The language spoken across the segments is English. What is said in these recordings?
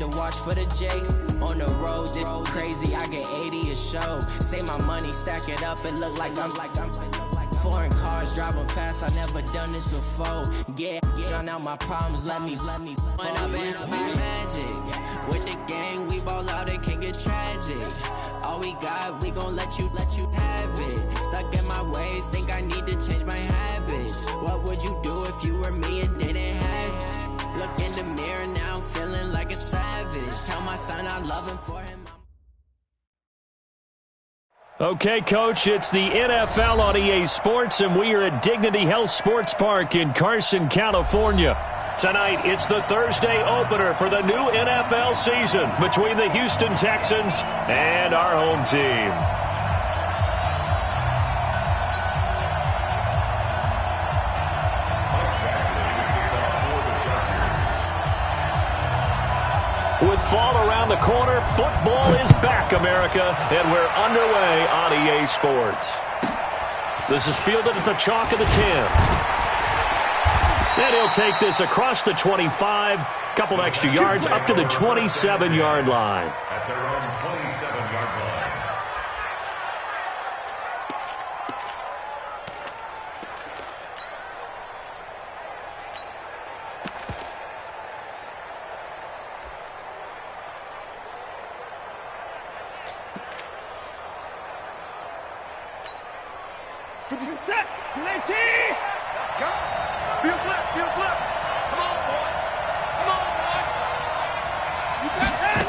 to watch for the Jakes. On the road, this crazy, I get 80 a show. Say my money, stack it up, it look like I'm foreign cars, driving fast, I never done this before. Get drown out my problems, let me When up and up is magic. With the gang, we ball out, it can get tragic. All we got, we gon' let you have it. Stuck in my ways, think I need to change my habits. What would you do if you were me and didn't have it? Look in the mirror, now I'm feeling like a savage. Tell my son I love him for him. Okay, Coach, it's the NFL on EA Sports, and we are at Dignity Health Sports Park in Carson, California. Tonight, it's the Thursday opener for the new NFL season between the Houston Texans and our home team. With fall around the corner, football is back, America, and we're underway on EA Sports. This is fielded at the chalk of the 10. And he'll take this across the 25, couple extra yards, up to the 27-yard line. At their own 27-yard line. Set, let's go. Field flip. Come on, boy. You got that.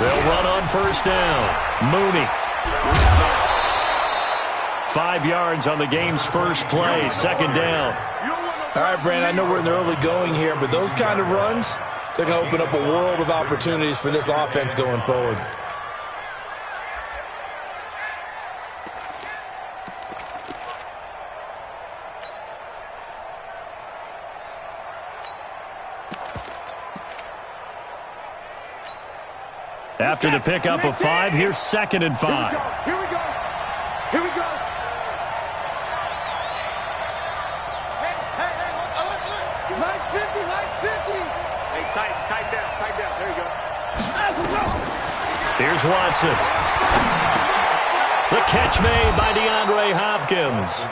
They'll run on first down. Mooney. 5 yards on the game's first play, second down. All right, Brandon, I know we're in the early going here, but those kind of runs, they're going to open up a world of opportunities for this offense going forward. After the pickup of 5, here's 2nd and 5. Here we go. Hey, Mike's 50. Hey, tight down. There you go. Here's Watson. The catch made by DeAndre Hopkins.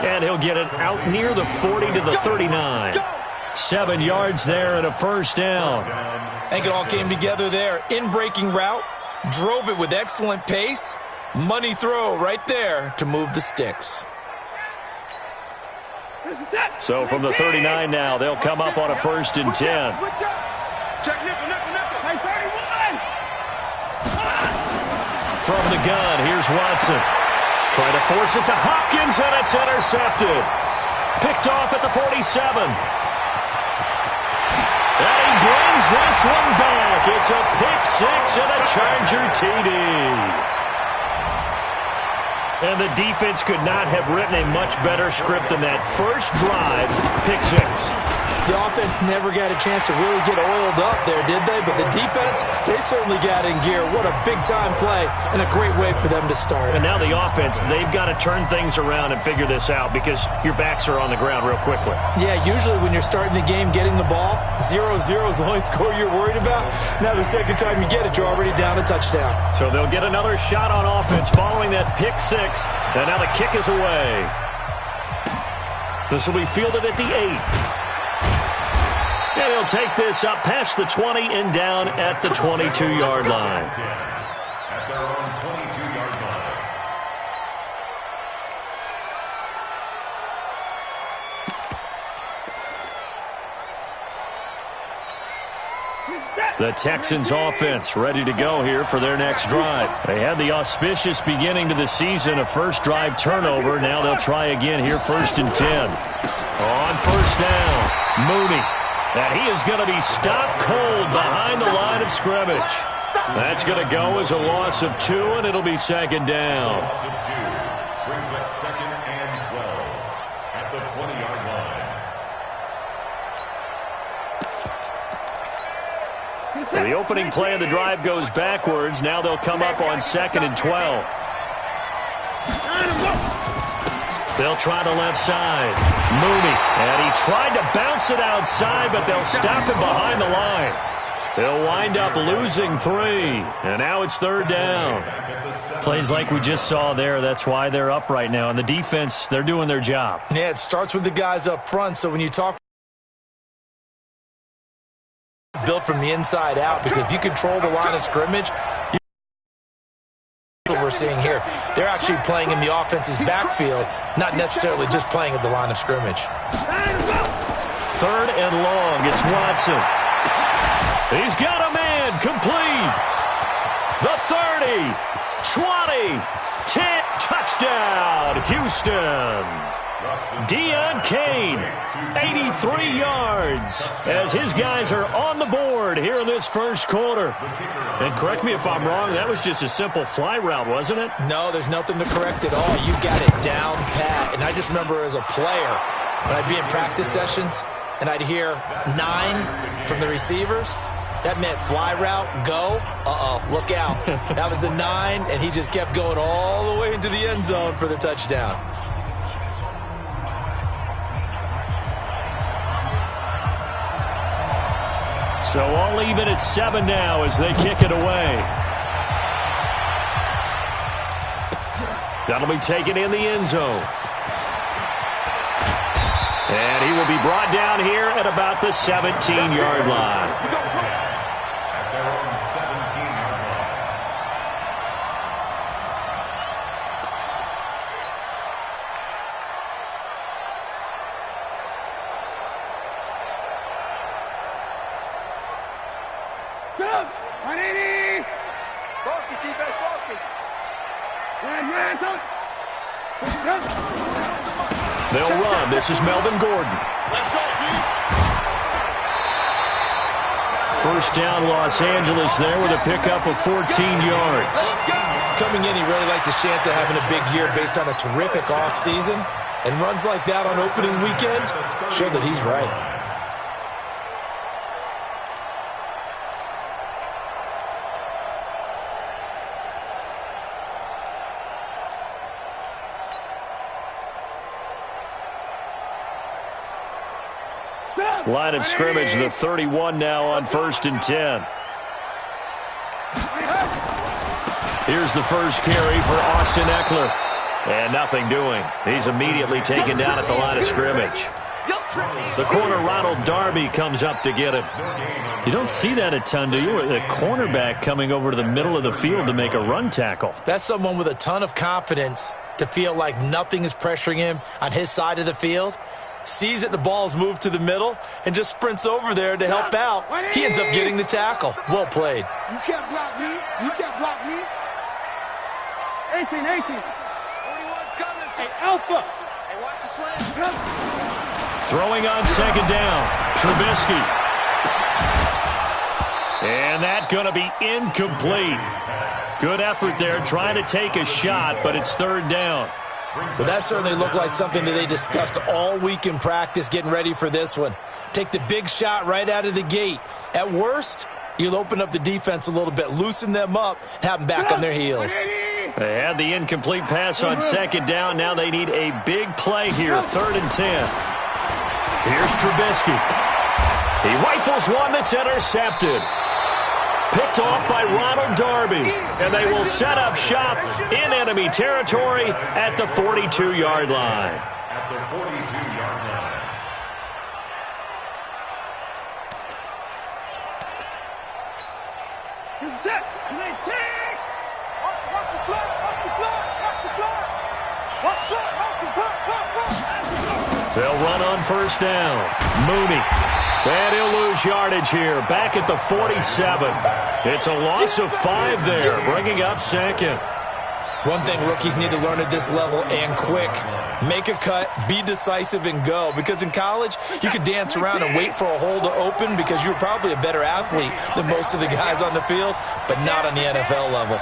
And he'll get it out near the 40 to the 39. 7 yards there and a first down. I think it all came together there. In-breaking route, drove it with excellent pace. Money throw right there to move the sticks. So from the 39 now, they'll come up on a 1st and 10. Check nickel. Hey, 31. From the gun, here's Watson. Trying to force it to Hopkins, and it's intercepted. Picked off at the 47. And he brings this one back. It's a pick-6 and a Charger TD. And the defense could not have written a much better script than that first drive, pick-6. The offense never got a chance to really get oiled up there, did they? But the defense, they certainly got in gear. What a big-time play and a great way for them to start. And now the offense, they've got to turn things around and figure this out because your backs are on the ground real quickly. Yeah, usually when you're starting the game, getting the ball, 0-0 is the only score you're worried about. Now the second time you get it, you're already down a touchdown. So they'll get another shot on offense following that pick-6. And now the kick is away. This will be fielded at the 8. And he'll take this up past the 20 and down at the 22-yard line. At their own 22-yard line. The Texans offense ready to go here for their next drive. They had the auspicious beginning to the season, a first drive turnover. Now they'll try again here, 1st and 10. On first down, Mooney. And he is going to be stopped cold behind the line of scrimmage. That's going to go as a loss of 2, and it'll be 2nd down. Loss of 2 brings up 2nd and 12 at the 20-yard line. So the opening play of the drive goes backwards. Now they'll come up on 2nd and 12. They'll try the left side. Mooney. And he tried to bounce it outside, but they'll stop him behind the line. He'll wind up losing 3, and now it's 3rd down. Plays like we just saw there, that's why they're up right now. And the defense, they're doing their job. Yeah, it starts with the guys up front, so when you talk built from the inside out, because if you control the line of scrimmage, what we're seeing here, they're actually playing in the offense's backfield, not necessarily just playing at the line of scrimmage. 3rd and long, it's Watson. He's got a man, complete. The 30, 20, 10, touchdown, Houston. Deion Kane, 83 yards, as his guys are on the board here in this first quarter. And correct me if I'm wrong, that was just a simple fly route, wasn't it? No, there's nothing to correct at all. You got it down pat. And I just remember as a player, when I'd be in practice sessions, and I'd hear 9 from the receivers, that meant fly route, go, look out. That was the 9, and he just kept going all the way into the end zone for the touchdown. So all even at 7 now as they kick it away. That'll be taken in the end zone. And he will be brought down here at about the 17-yard line. At their own 17-yard line. Go! 180! Focus, defense, focus. They'll run. This is Melvin Gordon. Let's go, D. First down, Los Angeles there with a pickup of 14 yards. Coming in, he really liked his chance of having a big year based on a terrific offseason. And runs like that on opening weekend show that he's right. Line of scrimmage, the 31 now on 1st and 10. Here's the first carry for Austin Eckler. And nothing doing. He's immediately taken down at the line of scrimmage. The corner, Ronald Darby, comes up to get him. You don't see that a ton, do you? A cornerback coming over to the middle of the field to make a run tackle. That's someone with a ton of confidence to feel like nothing is pressuring him on his side of the field. Sees that the ball's moved to the middle and just sprints over there to help out. He ends up getting the tackle. Well played. You can't block me. You can't block me. 18. 41's coming. Hey, Alpha. Hey, watch the slam. Throwing on 2nd down. Trubisky. And that going to be incomplete. Good effort there trying to take a shot, but it's 3rd down. Well, that certainly looked like something that they discussed all week in practice getting ready for this one. Take the big shot right out of the gate. At worst, you'll open up the defense a little bit, loosen them up, and have them back on their heels. They had the incomplete pass on 2nd down. Now they need a big play here, 3rd and 10. Here's Trubisky. He rifles one that's intercepted. Picked off by Ronald Darby. And they will set up shop in enemy territory at the 42-yard line. At the 42-yard line. This is it. Play tag. Watch the floor. Watch the floor. Watch the floor. Watch the floor. Watch the floor. They'll run on 1st down. Mooney. And he'll lose yardage here. Back at the 47. It's a loss of 5 there, bringing up 2nd. One thing rookies need to learn at this level, and quick, make a cut, be decisive, and go. Because in college, you could dance around and wait for a hole to open because you're probably a better athlete than most of the guys on the field, but not on the NFL level.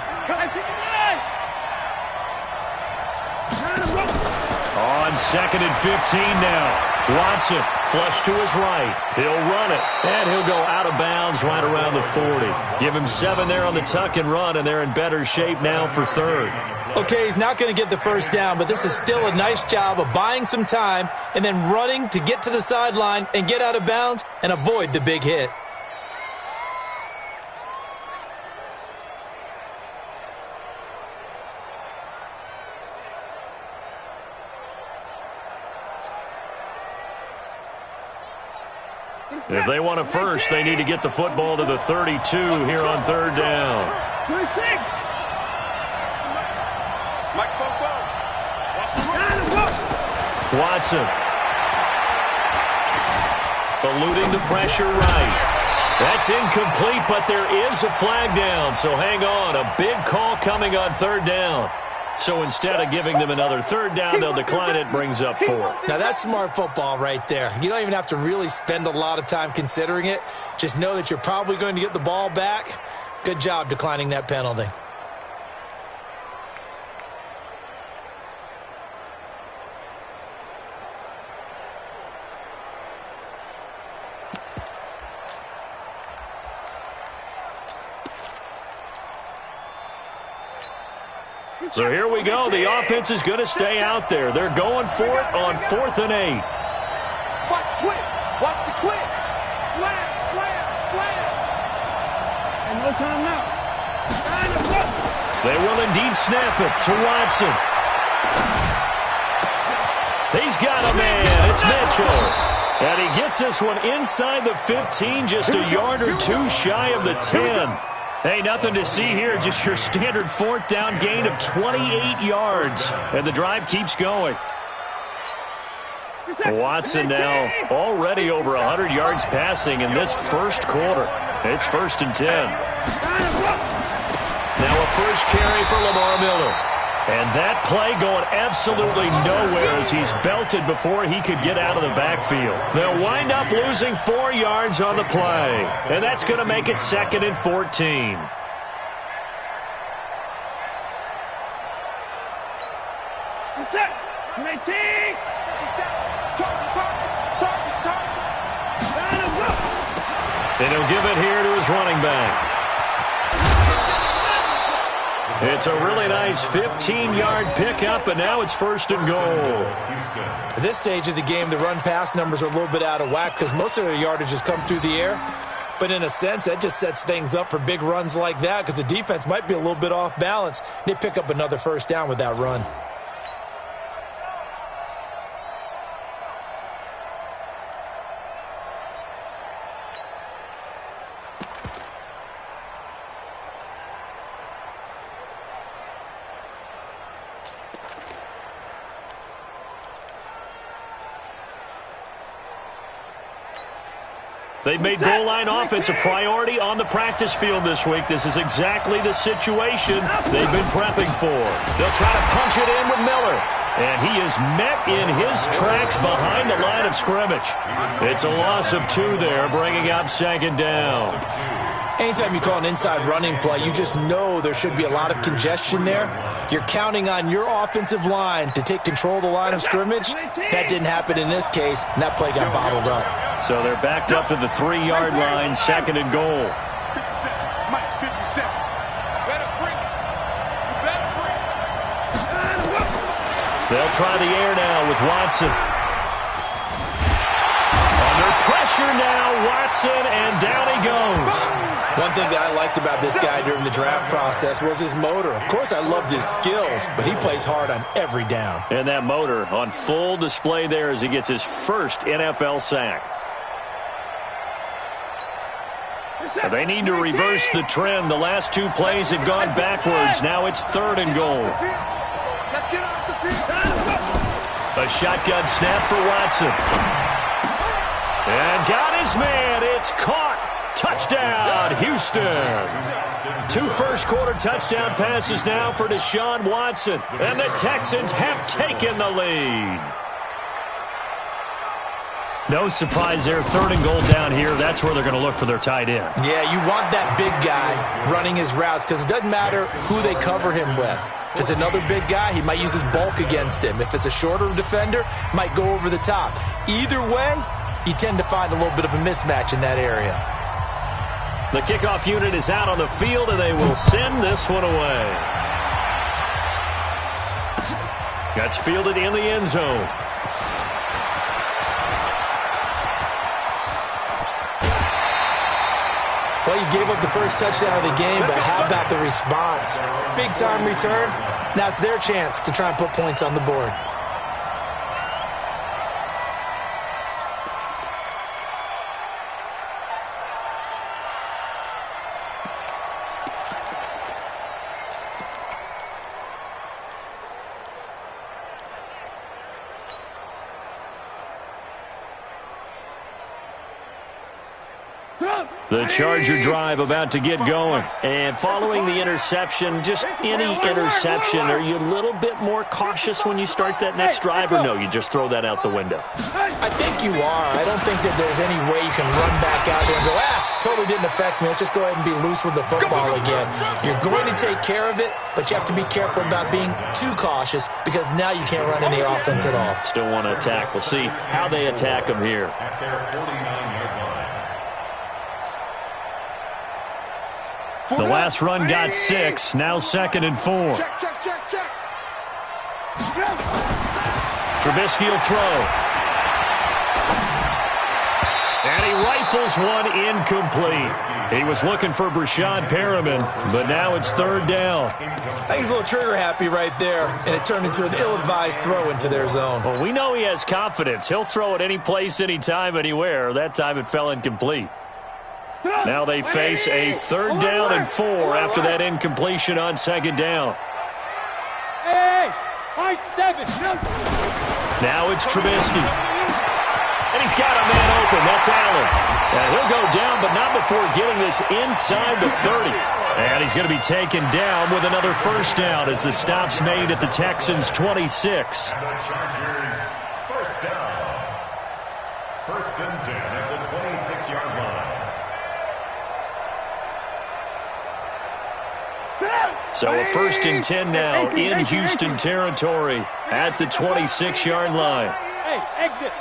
On 2nd and 15 now. Watson, flush to his right. He'll run it, and he'll go out of bounds right around the 40. Give him 7 there on the tuck and run, and they're in better shape now for 3rd. Okay, he's not going to get the 1st down, but this is still a nice job of buying some time and then running to get to the sideline and get out of bounds and avoid the big hit. If they want a first, they need to get the football to the 32 here on third down. 26. Mike Popo. Watson. Eluding the pressure right. That's incomplete, but there is a flag down, so hang on. A big call coming on third down. So instead of giving them another third down, they'll decline it, brings up 4. Now, that's smart football right there. You don't even have to really spend a lot of time considering it. Just know that you're probably going to get the ball back. Good job declining that penalty. So here we go. The offense is going to stay out there. They're going for it on 4th and 8. Watch twist. Watch the twist. Slam, slam, slam. And no time out. They will indeed snap it to Watson. He's got a man. It's Mitchell. And he gets this one inside the 15, just a yard or 2 shy of the 10. Hey, nothing to see here, just your standard 4th down gain of 28 yards. And the drive keeps going. Watson now already over 100 yards passing in this first quarter. It's 1st and 10. Now a first carry for Lamar Miller. And that play going absolutely nowhere as he's belted before he could get out of the backfield. They'll wind up losing 4 yards on the play. And that's going to make it 2nd and 14. Set. 19. And he'll give it here to his running back. It's a really nice 15-yard pickup, and now it's 1st and goal. At this stage of the game, the run-pass numbers are a little bit out of whack because most of their yardage has come through the air. But in a sense, that just sets things up for big runs like that because the defense might be a little bit off balance. They pick up another 1st down with that run. They've made goal line offense a priority on the practice field this week. This is exactly the situation they've been prepping for. They'll try to punch it in with Miller. And he is met in his tracks behind the line of scrimmage. It's a loss of 2 there, bringing up 2nd down. Anytime you call an inside running play, you just know there should be a lot of congestion there. You're counting on your offensive line to take control of the line of scrimmage. That didn't happen in this case, and that play got bottled up. So they're backed up to the 3-yard line, 2nd and goal. 57. Mike, 57. Better bring it. You better bring it. They'll try the air now with Watson. Under pressure now, Watson, and down he goes. One thing that I liked about this guy during the draft process was his motor. Of course, I loved his skills, but he plays hard on every down. And that motor on full display there as he gets his first NFL sack. They need to reverse the trend. The last 2 plays have gone backwards. Now it's 3rd and goal. Let's get off the field. A shotgun snap for Watson. And got his man. It's caught. Touchdown, Houston. 2 first-quarter touchdown passes now for Deshaun Watson. And the Texans have taken the lead. No surprise there. 3rd and goal down here. That's where they're going to look for their tight end. Yeah, you want that big guy running his routes because it doesn't matter who they cover him with. If it's another big guy, he might use his bulk against him. If it's a shorter defender, might go over the top. Either way, you tend to find a little bit of a mismatch in that area. The kickoff unit is out on the field, and they will send this one away. That's fielded in the end zone. Well, you gave up the first touchdown of the game, but how about the response? Big-time return. Now it's their chance to try and put points on the board. The Charger drive about to get going. And following the interception, just any interception, are you a little bit more cautious when you start that next drive, or no, you just throw that out the window? I think you are. I don't think that there's any way you can run back out there and go, totally didn't affect me. Let's just go ahead and be loose with the football again. You're going to take care of it, but you have to be careful about being too cautious because now you can't run any offense at all. Still want to attack. We'll see how they attack them here. At their 49-yard line. The last run got 6. Now 2nd and 4. Check. Trubisky will throw. And he rifles one incomplete. He was looking for Brashad Perriman, but now it's 3rd down. I think he's a little trigger happy right there, and it turned into an ill-advised throw into their zone. Well, we know he has confidence. He'll throw it any place, anytime, anywhere. That time it fell incomplete. Now they face a 3rd down and 4 after that incompletion on 2nd down. Hey, high 7. Now it's Trubisky. And he's got a man open. That's Allen. And he'll go down, but not before getting this inside the 30. And he's going to be taken down with another 1st down as the stop's made at the Texans' 26. And the Chargers, 1st down. 1st and 10 at the 26-yard line. So a 1st and 10 now in Houston territory at the 26-yard line. Hey, exit.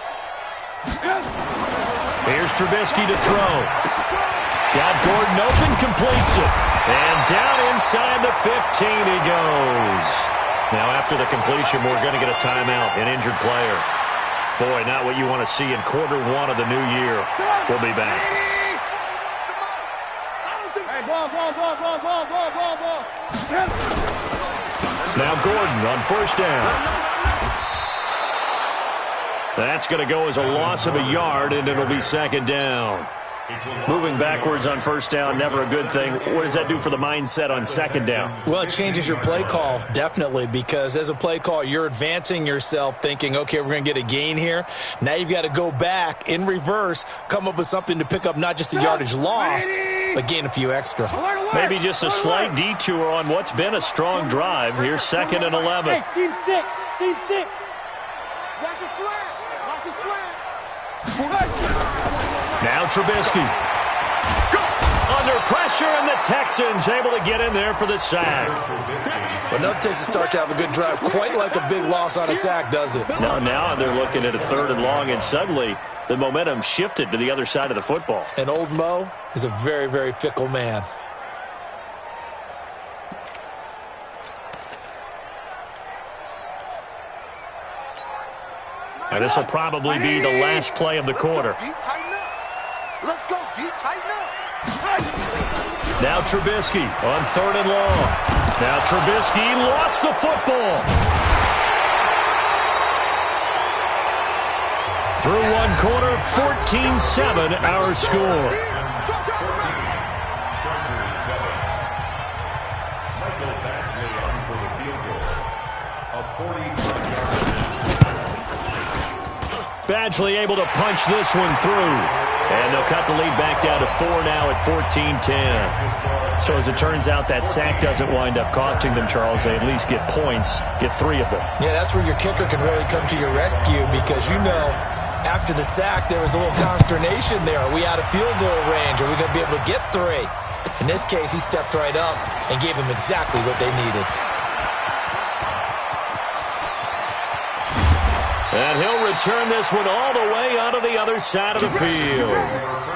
Here's Trubisky to throw. Got Gordon open, completes it. And down inside the 15 he goes. Now after the completion, we're going to get a timeout, an injured player. Boy, not what you want to see in quarter 1 of the new year. We'll be back. Hey, ball. Now Gordon on 1st down. That's going to go as a loss of a yard, and it'll be 2nd down. Moving backwards on 1st down, never a good thing. What does that do for the mindset on 2nd down? Well, it changes your play call, definitely, because as a play call, you're advancing yourself thinking, okay, we're going to get a gain here. Now you've got to go back in reverse, come up with something to pick up not just the yardage lost, but gain a few extra. Maybe just a slight detour on what's been a strong drive. Here's 2nd and 11. Hey, team 6. Watch his slant. Now Trubisky. Under pressure, and the Texans able to get in there for the sack. But nothing takes a start to have a good drive, quite like a big loss on a sack, does it? Now they're looking at a 3rd and long, and suddenly the momentum shifted to the other side of the football. And old Mo is a very, very fickle man. And this will probably be the last play of the quarter. Let's go, D. Tighten up. Now Trubisky on 3rd and long. Now Trubisky lost the football. Through 1 quarter, 14-7 our score. Badgley able to punch this one through. And they'll cut the lead back down to 4 now at 14-10. So as it turns out, that sack doesn't wind up costing them, Charles. They at least get points, get 3 of them. Yeah, that's where your kicker can really come to your rescue because, you know, after the sack, there was a little consternation there. Are we out of field goal range? Are we going to be able to get 3? In this case, he stepped right up and gave them exactly what they needed. And he'll return this one all the way onto the other side of the field.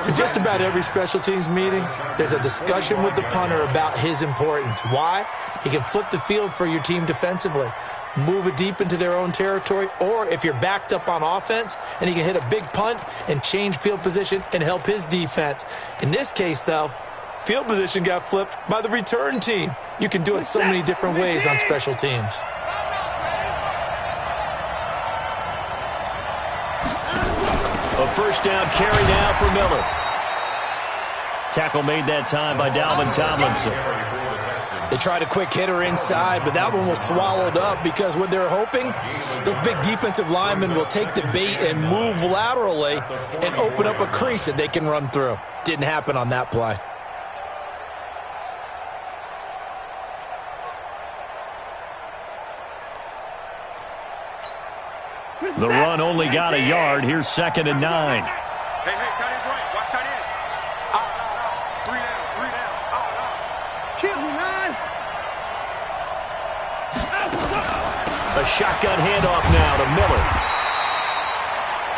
In just about every special teams meeting, there's a discussion with the punter about his importance. Why? He can flip the field for your team defensively, move it deep into their own territory, or if you're backed up on offense, and he can hit a big punt and change field position and help his defense. In this case, though, field position got flipped by the return team. You can do it so many different ways on special teams. A 1st down carry now for Miller. Tackle made that time by Dalvin Tomlinson. They tried a quick hitter inside, but that one was swallowed up because what they're hoping, those big defensive linemen will take the bait and move laterally and open up a crease that they can run through. Didn't happen on that play. The run only got a yard. Here's 2nd and 9. Hey, tight end's right. Watch tight end. Out. 3 down. Out. Kill me, man. A shotgun handoff now to Miller.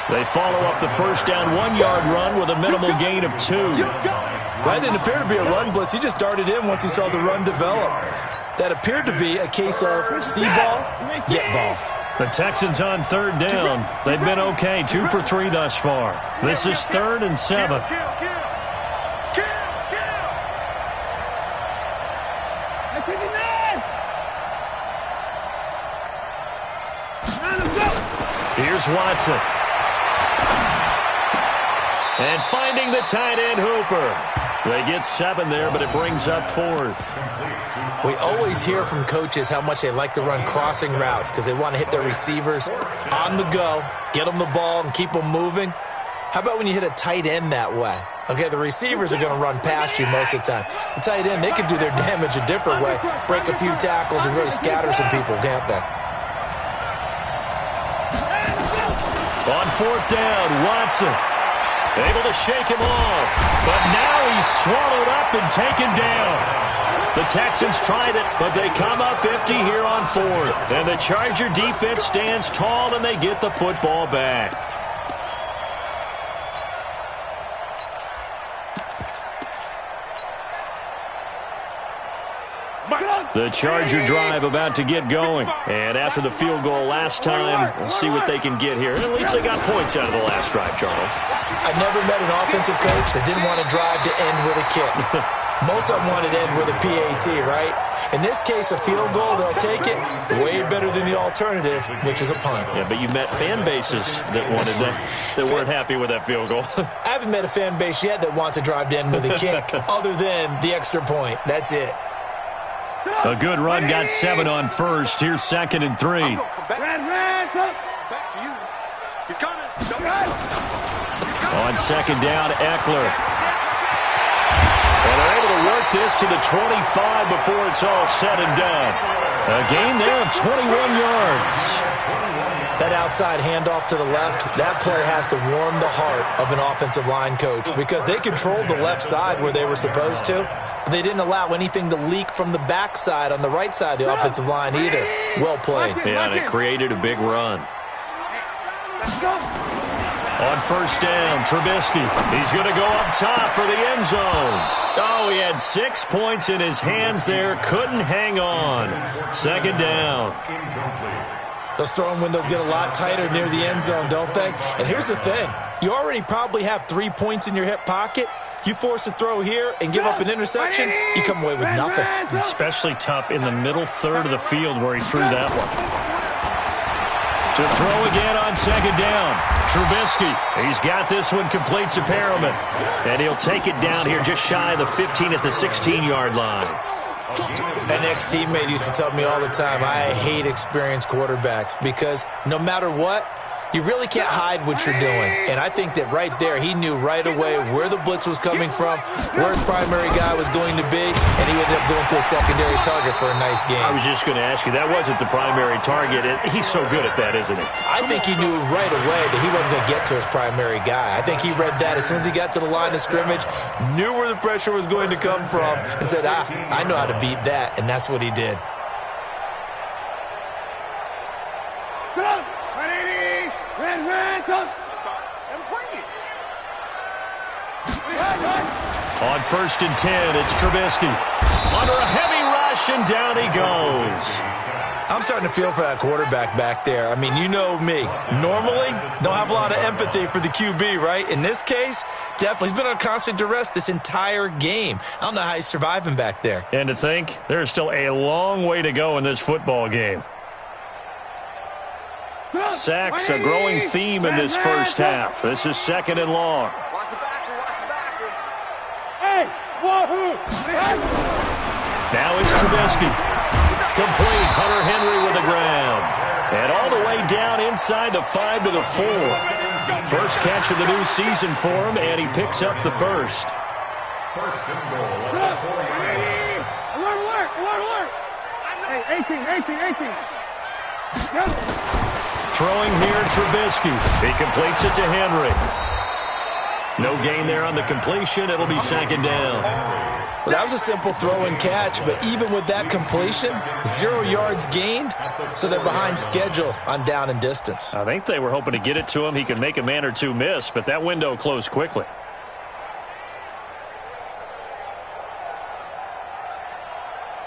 They follow up the first down 1-yard run with a minimal gain of 2. That didn't appear to be a run blitz. He just darted in once he saw the run develop. That appeared to be a case of see ball, get ball. The Texans on 3rd down. They've been okay, 2 for 3 thus far. This is 3rd and 7. Kill. Here's Watson. And finding the tight end Hooper. They get 7 there, but it brings up 4th. We always hear from coaches how much they like to run crossing routes because they want to hit their receivers on the go, get them the ball, and keep them moving. How about when you hit a tight end that way? Okay, the receivers are going to run past you most of the time. The tight end, they can do their damage a different way, break a few tackles and really scatter some people, can't they? On 4th down, Watson able to shake him off, but now he's swallowed up and taken down. The Texans tried it, but they come up empty here on 4th. And the Charger defense stands tall, and they get the football back. The Charger drive about to get going. And after the field goal last time, we'll see what they can get here. At least they got points out of the last drive, Charles. I never met an offensive coach that didn't want to drive to end with a kick. Most of them wanted to end with a PAT, right? In this case, a field goal, they'll take it. Way better than the alternative, which is a punt. Yeah, but you met fan bases that wanted that weren't happy with that field goal. I haven't met a fan base yet that wants to drive to end with a kick, other than the extra point. That's it. A good run got 7 on 1st. Here's 2nd and 3. Back to you. He's coming. On 2nd down, Eckler. And they're able to work this to the 25 before it's all said and done. A gain there of 21 yards. That outside handoff to the left, that play has to warm the heart of an offensive line coach because they controlled the left side where they were supposed to, but they didn't allow anything to leak from the backside on the right side of the offensive line either. Well played. Yeah, and it created a big run. Let's go. On 1st down, Trubisky. He's going to go up top for the end zone. Oh, he had 6 points in his hands there. Couldn't hang on. 2nd down. Those throwing windows get a lot tighter near the end zone, don't they? And here's the thing. You already probably have 3 points in your hip pocket. You force a throw here and give up an interception, you come away with nothing. Especially tough in the middle third of the field where he threw that one. To throw again on 2nd down. Trubisky, he's got this one complete to Perriman. And he'll take it down here just shy of the 15 at the 16-yard line. An ex-teammate used to tell me all the time, I hate experienced quarterbacks because no matter what, you really can't hide what you're doing. And I think that right there, he knew right away where the blitz was coming from, where his primary guy was going to be, and he ended up going to a secondary target for a nice game. I was just going to ask you, that wasn't the primary target. He's so good at that, isn't he? I think he knew right away that he wasn't going to get to his primary guy. I think he read that as soon as he got to the line of scrimmage, knew where the pressure was going to come from, and said, I know how to beat that, and that's what he did. On 1st and 10, it's Trubisky. Under a heavy rush, and down he goes. I'm starting to feel for that quarterback back there. I mean, you know me. Normally, don't have a lot of empathy for the QB, right? In this case, definitely. He's been on constant duress this entire game. I don't know how he's surviving back there. And to think, there's still a long way to go in this football game. Sacks, a growing theme in this first half. This is 2nd and long. Hey, wahoo! Now it's Trubisky. Complete. Hunter Henry with the ground. And all the way down inside the 5 to the 4. First catch of the new season for him, and he picks up the first. First and goal at the 4-yard line. Alert. Hey, 18. Go. Throwing here, Trubisky. He completes it to Henry. No gain there on the completion. It'll be second down. Well, that was a simple throw and catch, but even with that completion, 0 yards gained, so they're behind schedule on down and distance. I think they were hoping to get it to him. He could make a man or two miss, but that window closed quickly.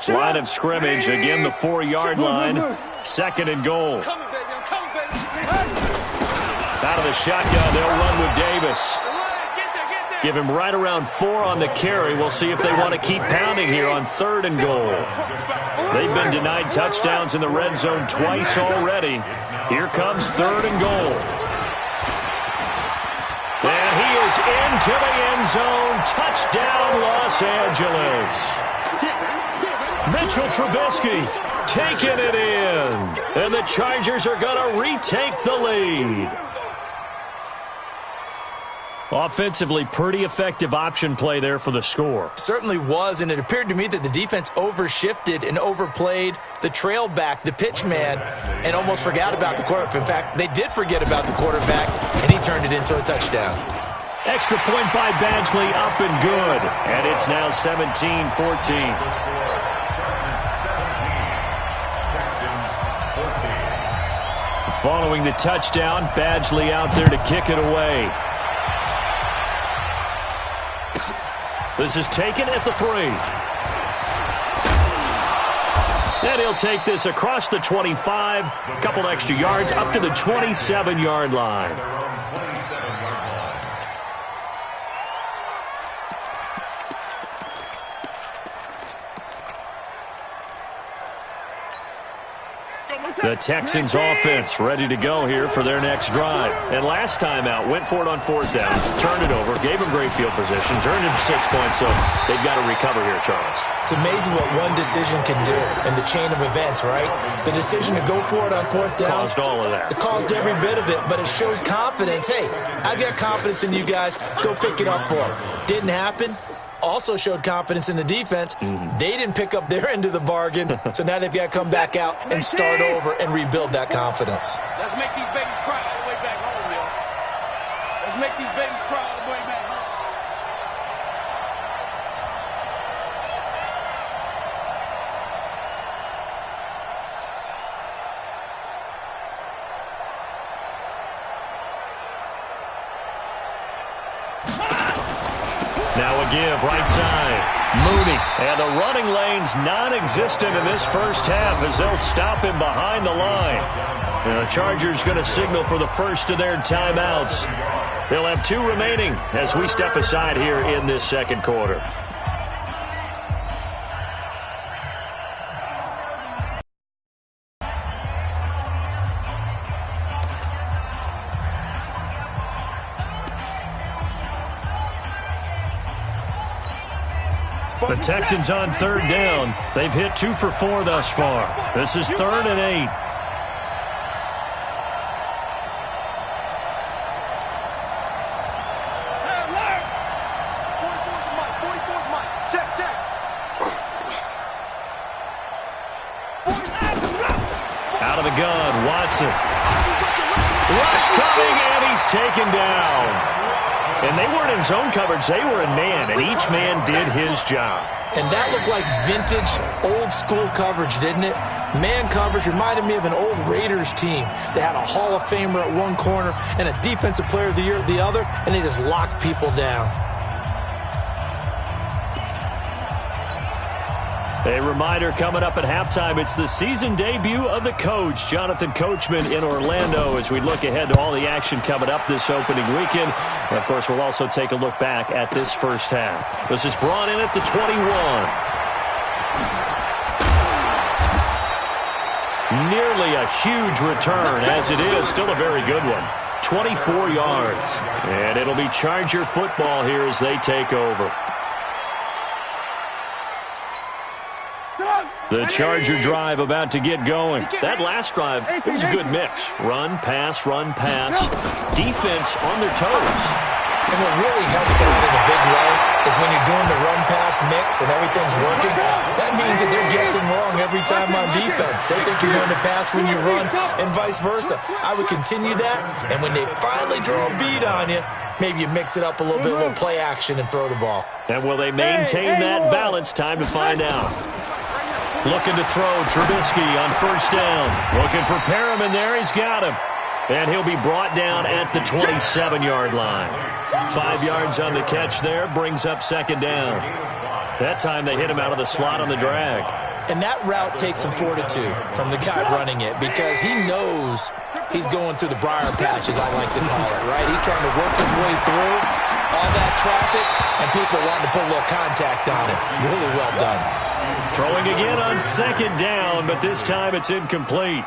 Line of scrimmage, again the 4-yard line. Second and goal. I'm coming, baby. Out of the shotgun, they'll run with Davis. Give him right around 4 on the carry. We'll see if they want to keep pounding here on 3rd and goal. They've been denied touchdowns in the red zone twice already. Here comes 3rd and goal. And he is into the end zone. Touchdown, Los Angeles. Mitchell Trubisky taking it in. And the Chargers are going to retake the lead. Offensively, pretty effective option play there for the score. Certainly was, and it appeared to me that the defense overshifted and overplayed the trail back, the pitch man, and almost forgot about the quarterback. In fact, they did forget about the quarterback, and he turned it into a touchdown. Extra point by Badgley, up and good. And it's now 17-14. Following the touchdown, Badgley out there to kick it away. This is taken at the 3. And he'll take this across the 25. A couple extra yards up to the 27-yard line. The Texans offense ready to go here for their next drive. And last time out, went for it on 4th down, turned it over, gave them great field position, turned it to 6 points, so they've got to recover here, Charles. It's amazing what one decision can do in the chain of events, right? The decision to go for it on 4th down. Caused all of that. It caused every bit of it, but it showed confidence. Hey, I've got confidence in you guys. Go pick it up for them. Didn't happen. Also showed confidence in the defense. They didn't pick up their end of the bargain, so now they've got to come back out and start over and rebuild that confidence. Let's make these babies cry all the way back home, yo. Let's make these babies cry all the way back home. Now a give, right side. Mooney. And the running lane's non-existent in this first half as they'll stop him behind the line. And the Chargers going to signal for the first of their timeouts. They'll have 2 remaining as we step aside here in this second quarter. The Texans on 3rd down. They've hit 2 for 4 thus far. This is 3rd and 8. Out of the gun, Watson. Rush coming, and he's taken down. And they weren't in zone coverage. They were in man, and each man did his job. And that looked like vintage, old-school coverage, didn't it? Man coverage reminded me of an old Raiders team. They had a Hall of Famer at one corner and a Defensive Player of the Year at the other, and they just locked people down. A reminder coming up at halftime, it's the season debut of the coach, Jonathan Coachman in Orlando, as we look ahead to all the action coming up this opening weekend. And, of course, we'll also take a look back at this first half. This is brought in at the 21. Nearly a huge return, as it is. Still a very good one. 24 yards. And it'll be Charger football here as they take over. The Charger drive about to get going. That last drive, it was a good mix. Run, pass, defense on their toes. And what really helps out in a big way is when you're doing the run-pass mix and everything's working, that means that they're guessing wrong every time on defense. They think you're going to pass when you run and vice versa. I would continue that, and when they finally draw a beat on you, maybe you mix it up a little bit, a little play action, and throw the ball. And will they maintain that balance? Time to find out. Looking to throw, Trubisky on first down. Looking for Perriman there, he's got him. And he'll be brought down at the 27-yard line. 5 yards on the catch there, brings up second down. That time they hit him out of the slot on the drag. And that route takes some fortitude from the guy running it because he knows he's going through the briar patch, as I like to call it, right? He's trying to work his way through all that traffic, and people wanting to put a little contact on it. Really well done. Throwing again on second down, but this time it's incomplete.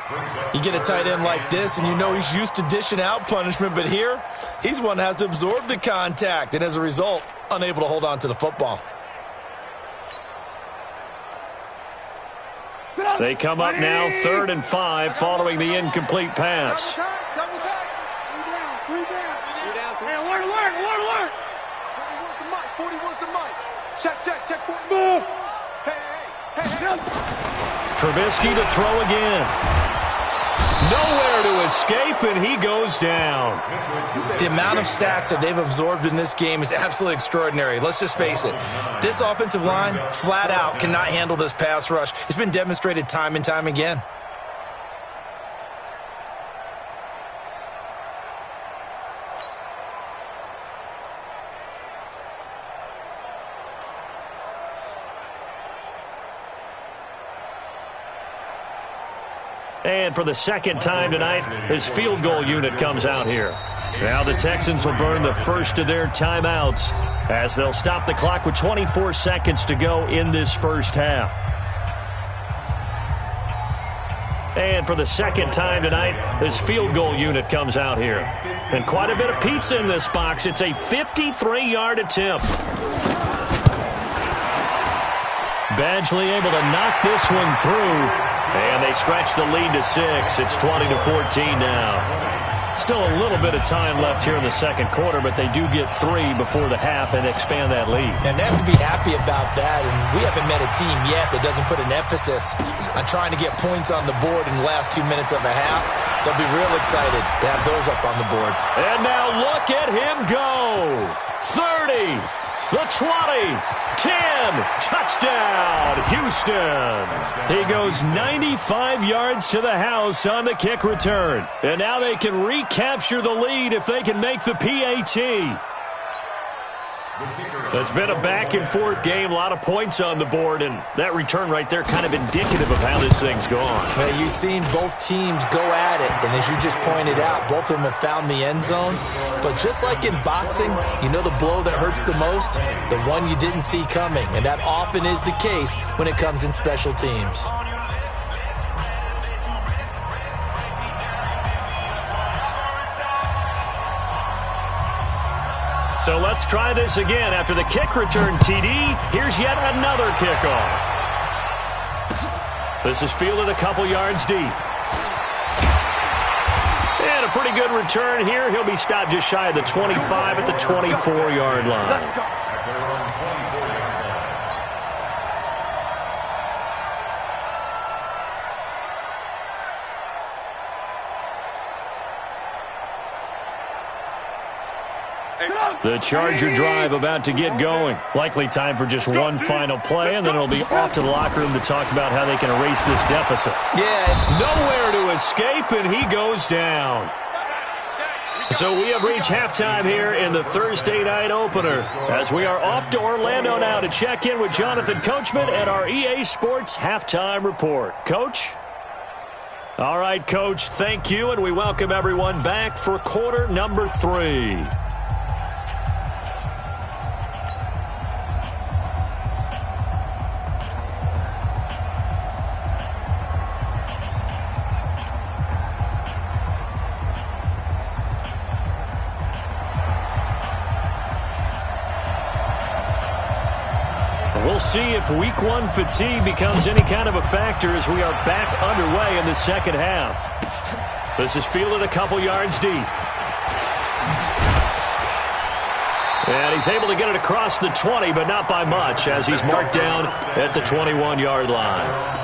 You get a tight end like this, and you know he's used to dishing out punishment, but here, he's one that has to absorb the contact, and as a result, unable to hold on to the football. They come up now 3rd and 5 following the incomplete pass. Double time. 3 down. Hey, alert. 40 wants the mic. Check. Smooth. Hey. Trubisky to throw again. Nowhere to escape, and he goes down. The amount of sacks that they've absorbed in this game is absolutely extraordinary. Let's just face it. This offensive line, flat out, cannot handle this pass rush. It's been demonstrated time and time again. And for the second time tonight, his field goal unit comes out here. Now the Texans will burn the first of their timeouts as they'll stop the clock with 24 seconds to go in this first half. And for the second time tonight, his field goal unit comes out here. And quite a bit of pizza in this box. It's a 53-yard attempt. Badgley able to knock this one through. And they stretch the lead to 6. It's 20-14 now. Still a little bit of time left here in the second quarter, but they do get 3 before the half and expand that lead. And they have to be happy about that. And we haven't met a team yet that doesn't put an emphasis on trying to get points on the board in the last 2 minutes of a half. They'll be real excited to have those up on the board. And now look at him go. 30. The 20, 10, touchdown, Houston. He goes 95 yards to the house on the kick return. And now they can recapture the lead if they can make the PAT. It's been a back-and-forth game, a lot of points on the board, and that return right there kind of indicative of how this thing's gone. Well, you've seen both teams go at it, and as you just pointed out, both of them have found the end zone. But just like in boxing, you know the blow that hurts the most? The one you didn't see coming, and that often is the case when it comes in special teams. So let's try this again. After the kick return TD, here's yet another kickoff. This is fielded a couple yards deep. And a pretty good return here. He'll be stopped just shy of the 25 at the 24-yard line. The Charger drive about to get going. Likely time for just one final play, and then it'll be off to the locker room to talk about how they can erase this deficit. Yeah. Nowhere to escape, and he goes down. So we have reached halftime here in the Thursday night opener as we are off to Orlando now to check in with Jonathan Coachman at our EA Sports Halftime Report. Coach? All right, Coach, thank you, and we welcome everyone back for quarter number 3. We'll see if week one fatigue becomes any kind of a factor as we are back underway in the second half. This is fielded a couple yards deep. And he's able to get it across the 20, but not by much, as he's marked down at the 21-yard line.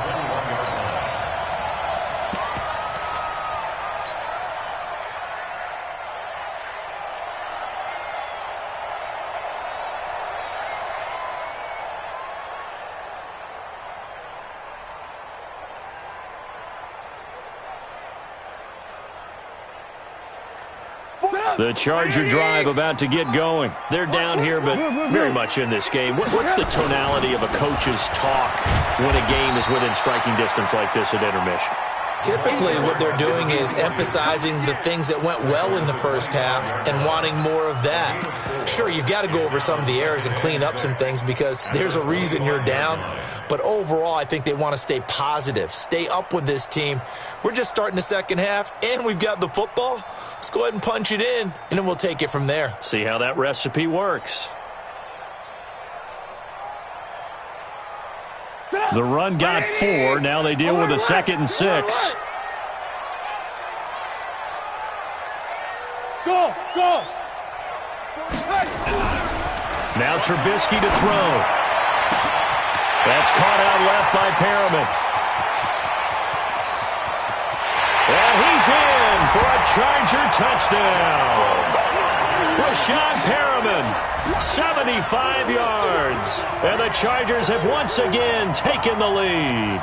The Charger drive about to get going. They're down here, but very much in this game. What's the tonality of a coach's talk when a game is within striking distance like this at intermission? Typically, what they're doing is emphasizing the things that went well in the first half and wanting more of that. Sure, you've got to go over some of the errors and clean up some things because there's a reason you're down. But overall, I think they want to stay positive, stay up with this team. We're just starting the second half, and we've got the football. Let's go ahead and punch it in, and then we'll take it from there. See how that recipe works. The run got 4. Now they deal with a 2nd and 6. Go, go. Now Trubisky to throw. That's caught out left by Perriman. And he's in for a Charger touchdown. Brashad Perriman, 75 yards. And the Chargers have once again taken the lead.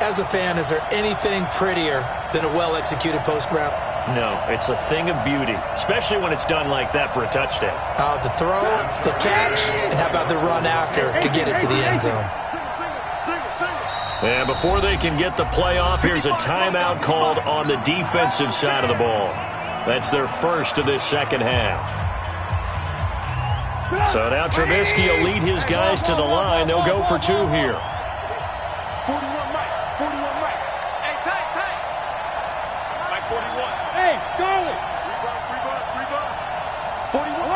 As a fan, is there anything prettier than a well-executed post route? No, it's a thing of beauty, especially when it's done like that for a touchdown. The throw, the catch, and how about the run after to get it to the end zone? And before they can get the play off, here's a timeout called on the defensive side of the ball. That's their first of this second half. So now Trubisky will lead his guys to the line. They'll go for 2 here. 41 Mike. 41 Mike. Hey, tight. Mike 41. Hey, Charlie. Rebound. 41.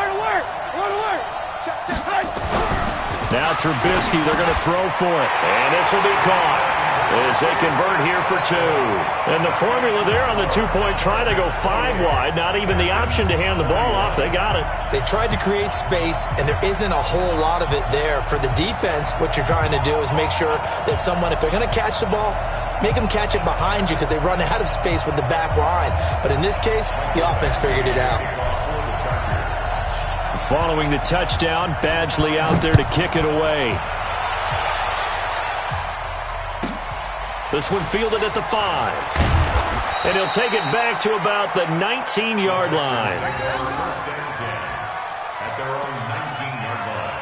Alert. Check. Now Trubisky, they're going to throw for it. And this will be caught as they convert here for 2. And the formula there on the 2-point try, they go 5 wide. Not even the option to hand the ball off. They got it. They tried to create space, and there isn't a whole lot of it there. For the defense, what you're trying to do is make sure that if they're going to catch the ball, make them catch it behind you because they run out of space with the back line. But in this case, the offense figured it out. Following the touchdown, Badgley out there to kick it away. This one fielded at the 5. And he'll take it back to about the 19-yard line. At their own 19-yard line.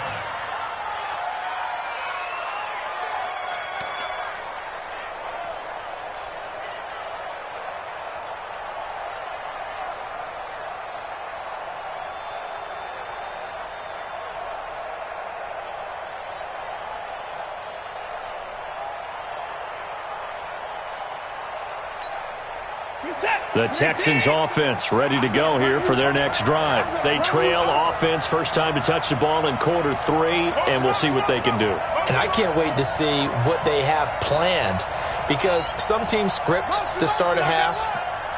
The Texans offense ready to go here for their next drive. They trail offense, first time to touch the ball in quarter 3, and we'll see what they can do. And I can't wait to see what they have planned because some teams script to start a half.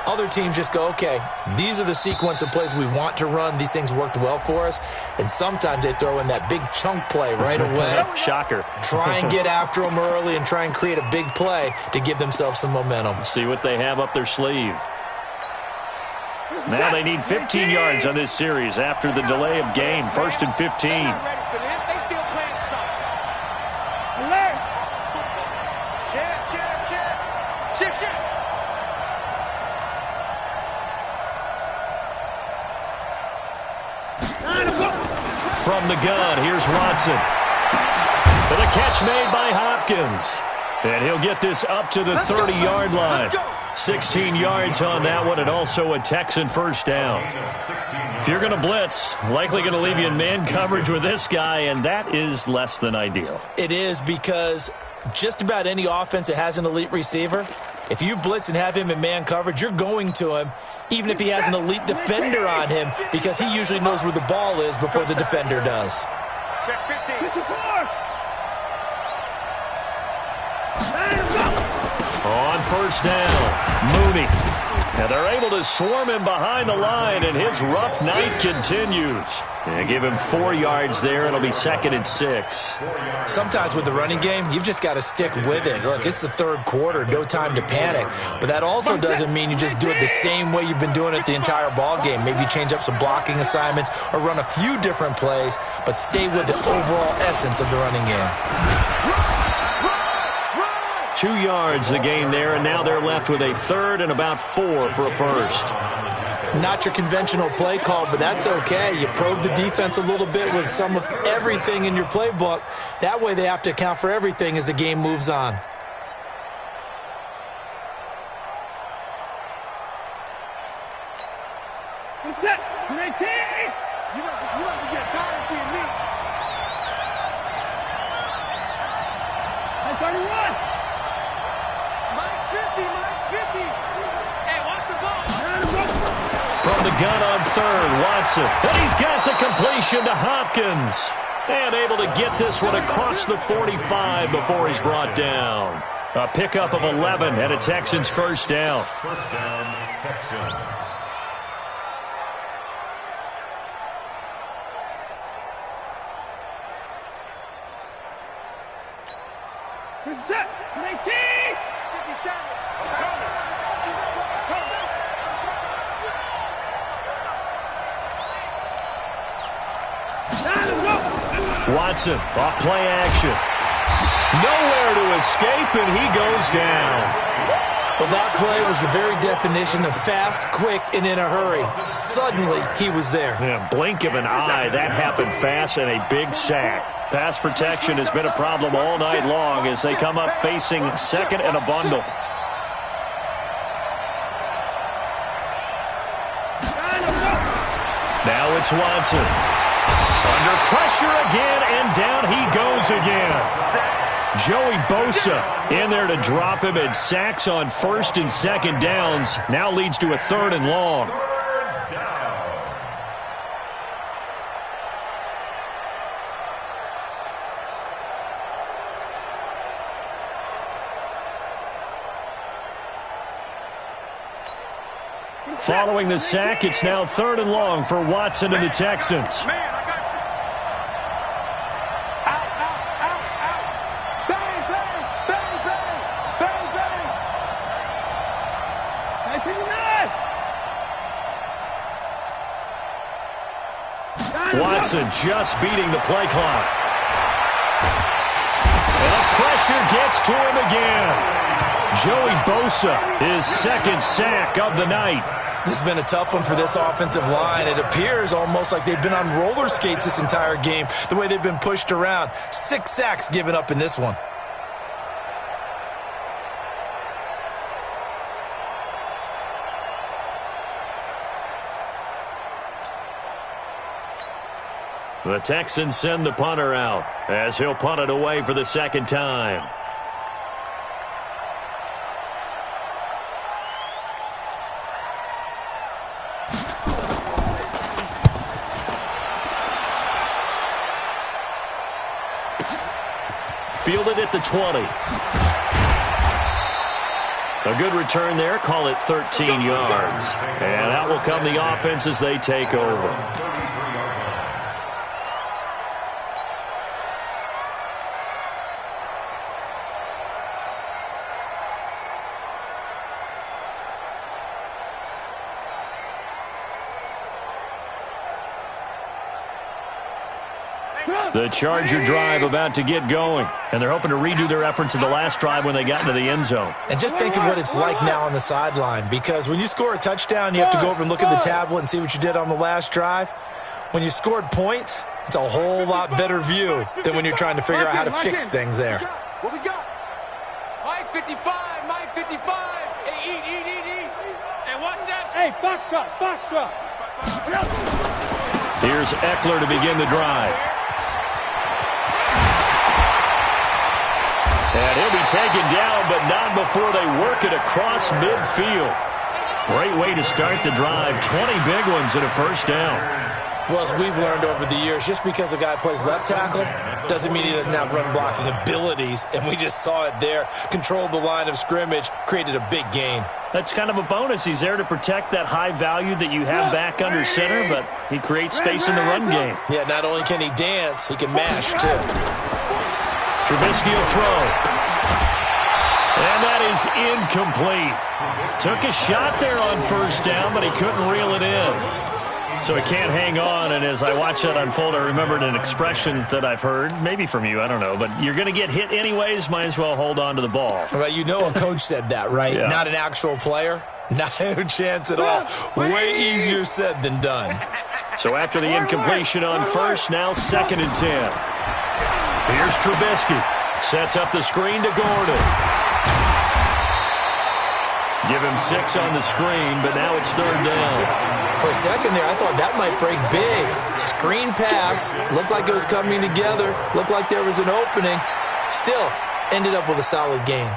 Other teams just go, okay, these are the sequence of plays we want to run. These things worked well for us. And sometimes they throw in that big chunk play right away. Shocker. Try and get after them early and try and create a big play to give themselves some momentum. See what they have up their sleeve. Now they need 15 yards on this series after the delay of game. 1st and 15. They're not ready for this. They still playing soft. Alert. Shift. From the gun, here's Watson. And a catch made by Hopkins. And he'll get this up to the 30-yard line. 16 yards on that one, and also a Texan first down. If you're going to blitz, likely going to leave you in man coverage with this guy, and that is less than ideal. It is because just about any offense that has an elite receiver, if you blitz and have him in man coverage, you're going to him, even if he has an elite defender on him, because he usually knows where the ball is before the defender does. Check 50. 54. On first down, Mooney. And they're able to swarm him behind the line, and his rough night continues. And give him 4 yards there. It'll be 2nd and 6. Sometimes with the running game, you've just got to stick with it. Look, it's the 3rd quarter, no time to panic. But that also doesn't mean you just do it the same way you've been doing it the entire ball game. Maybe change up some blocking assignments or run a few different plays, but stay with the overall essence of the running game. 2 yards the gain there, and now they're left with a 3rd and about 4 for a first. Not your conventional play call, but that's okay. You probe the defense a little bit with some of everything in your playbook. That way they have to account for everything as the game moves on. What's that? 19. You must be getting tired of seeing me. 31. Mike's 50. Mike's 50. Hey, watch the ball. From the gun on 3rd, Watson. And he's got the completion to Hopkins. And able to get this one across the 45 before he's brought down. A pickup of 11 and a Texans first down. First down, Texans. Who's that? 19. 57. Watson, off play action. Nowhere to escape, and he goes down. Well, that play was the very definition of fast, quick, and in a hurry. Suddenly, he was there. Yeah, blink of an eye, that happened fast, and a big sack. Pass protection has been a problem all night long as they come up facing 2nd and a bundle. Now it's Watson. Under pressure again, and down he goes again. Joey Bosa in there to drop him, and sacks on 1st and 2nd downs. Now leads to a 3rd and long. Following the sack, it's now 3rd and long for Watson and the Texans. Man, I got you. Out, out, out, out. Bang, bang, bang, bang, bang, bang. 19. Watson just beating the play clock. And the pressure gets to him again. Joey Bosa, his 2nd sack of the night. This has been a tough one for this offensive line. It appears almost like they've been on roller skates this entire game, the way they've been pushed around. 6 sacks given up in this one. The Texans send the punter out as he'll punt it away for the 2nd time. Fielded at the 20. A good return there. Call it 13 yards. And out will come the offense as they take over. The Charger drive about to get going, and they're hoping to redo their efforts in the last drive when they got into the end zone. And just think of what it's like now on the sideline, because when you score a touchdown, you have to go over and look at the tablet and see what you did on the last drive. When you scored points, it's a whole lot better view than when you're trying to figure out how to fix things there. What we got? Mike 55, Mike 55. Hey, eat. Hey, what's that? Hey, Foxtrot. Here's Eckler to begin the drive. And he'll be taken down, but not before they work it across midfield. Great way to start the drive. 20 big ones and a first down. Well, as we've learned over the years, just because a guy plays left tackle doesn't mean he doesn't have run-blocking abilities, and we just saw it there. Controlled the line of scrimmage, created a big gain. That's kind of a bonus. He's there to protect that high value that you have back under center, but he creates space in the run game. Yeah, not only can he dance, he can mash, too. Trubisky will throw. And that is incomplete. Took a shot there on first down, but he couldn't reel it in. So he can't hang on, and as I watch that unfold, I remembered an expression that I've heard, maybe from you, I don't know, but you're going to get hit anyways, might as well hold on to the ball. Well, you know a coach said that, right? Yeah. Not an actual player. No chance at all. Way easier said than done. So after the incompletion on first, now 2nd and 10. Here's Trubisky. Sets up the screen to Gordon. Give him 6 on the screen, but now it's 3rd down. For a second there, I thought that might break big. Screen pass. Looked like it was coming together. Looked like there was an opening. Still, ended up with a solid gain.